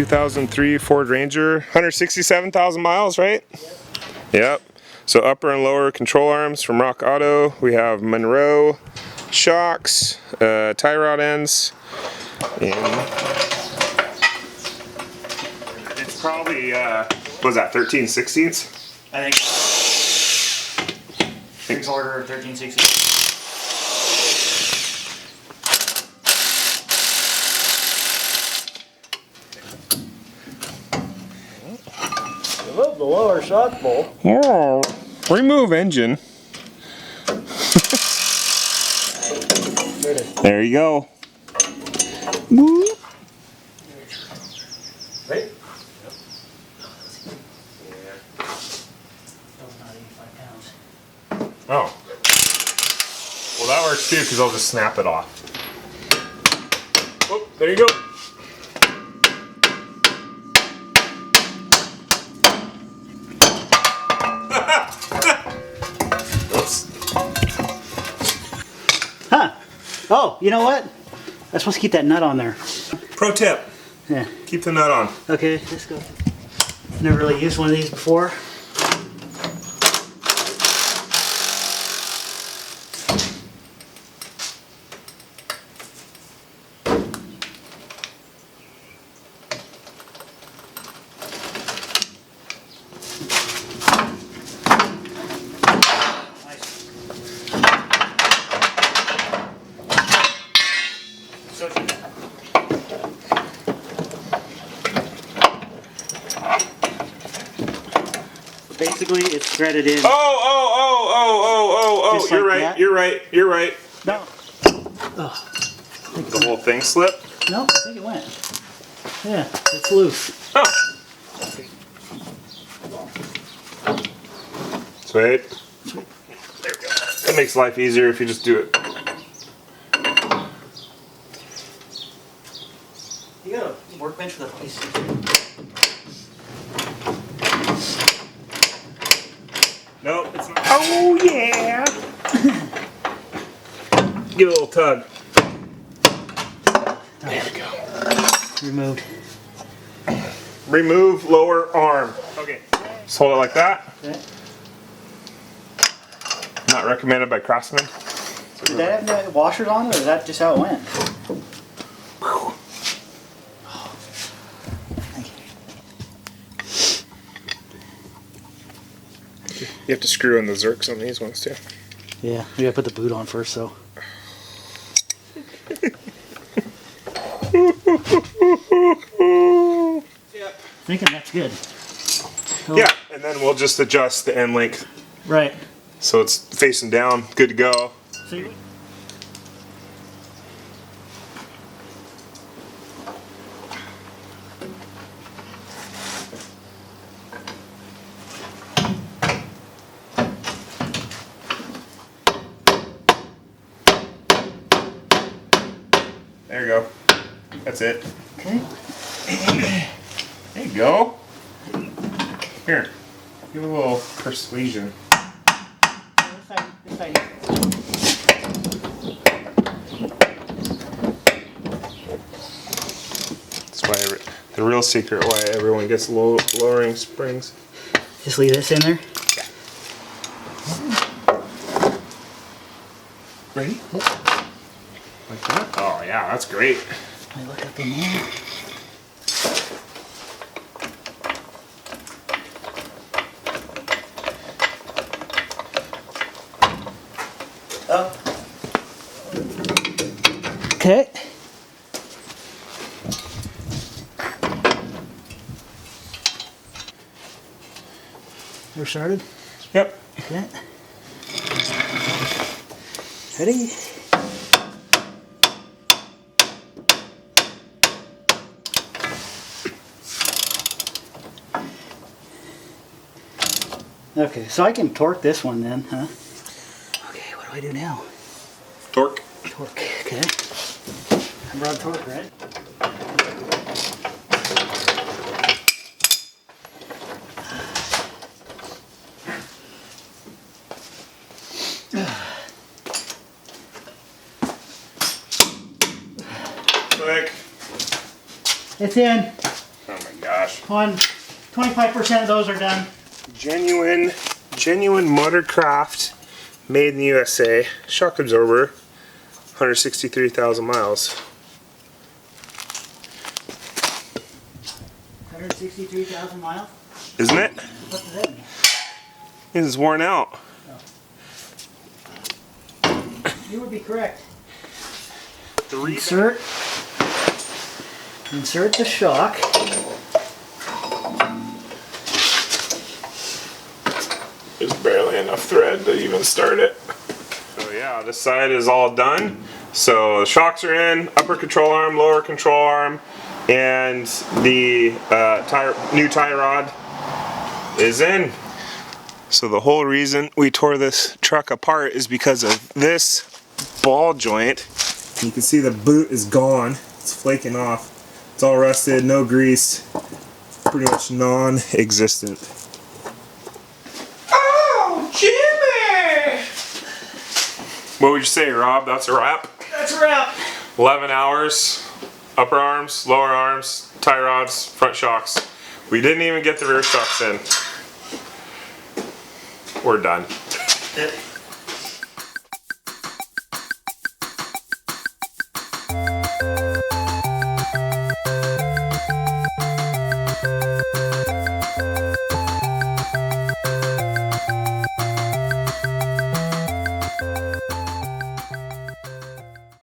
2003 Ford Ranger, 167,000 miles, right? Yep. So upper and lower control arms from Rock Auto. We have Monroe shocks, tie rod ends, and it's probably what was that, 13/16? I think 3/4 13/16. Remove the lower shock bolt. Oh, remove engine. There you go. Woo. Right? Oh. Well, that works too, because I'll just snap it off. Oh, there you go. Oops. Huh. Oh, you know what? I'm supposed to keep that nut on there. Pro tip. Yeah. Keep the nut on. Okay, let's go. Never really used one of these before. Basically, it's threaded in. Oh, Just you're like right, that? you're right, you're right. No. The whole thing slipped? No, I think it went. Yeah, it's loose. Oh. Sweet. There we go. That makes life easier if you just do it. You got a workbench with a piece. Nope, it's not. Oh, yeah! Give it a little tug. There we go. Removed. Remove lower arm. Okay. Just hold it like that. Okay. Not recommended by Craftsman. Did that have the washers on it, or is that just how it went? Thank you. You have to screw in the Zerks on these ones too. Yeah, we gotta put the boot on first, so. Yeah. Thinking that's good. So, Yeah, and then we'll just adjust the end length right. so it's facing down, good to go. See? There you go. That's it. Okay. There you go. Here, give it a little persuasion. This side. That's why the real secret why everyone gets lowering springs. Just leave this in there. Ready? Like that? Oh yeah, that's great. I look up in there. Oh. Okay. We're started? Yep. Okay. Ready? Okay, so I can torque this one then, huh? Okay, what do I do now? Torque. Torque, okay. I brought torque, right? Click. It's in. Oh. gosh. 25% of those are done. Genuine Motorcraft, made in the USA. Shock absorber, 163,000 miles. 163,000 miles? Isn't it? What does that mean? It's worn out. You would be correct. The Insert the shock. There's barely enough thread to even start it. So yeah, this side is all done. So the shocks are in, upper control arm, lower control arm, and the new tie rod is in. So the whole reason we tore this truck apart is because of this ball joint. You can see the boot is gone. It's flaking off. It's all rusted, no grease, pretty much non-existent. Oh, Jimmy! What would you say, Rob? That's a wrap? That's a wrap. 11 hours, upper arms, lower arms, tie rods, front shocks. We didn't even get the rear shocks in. We're done.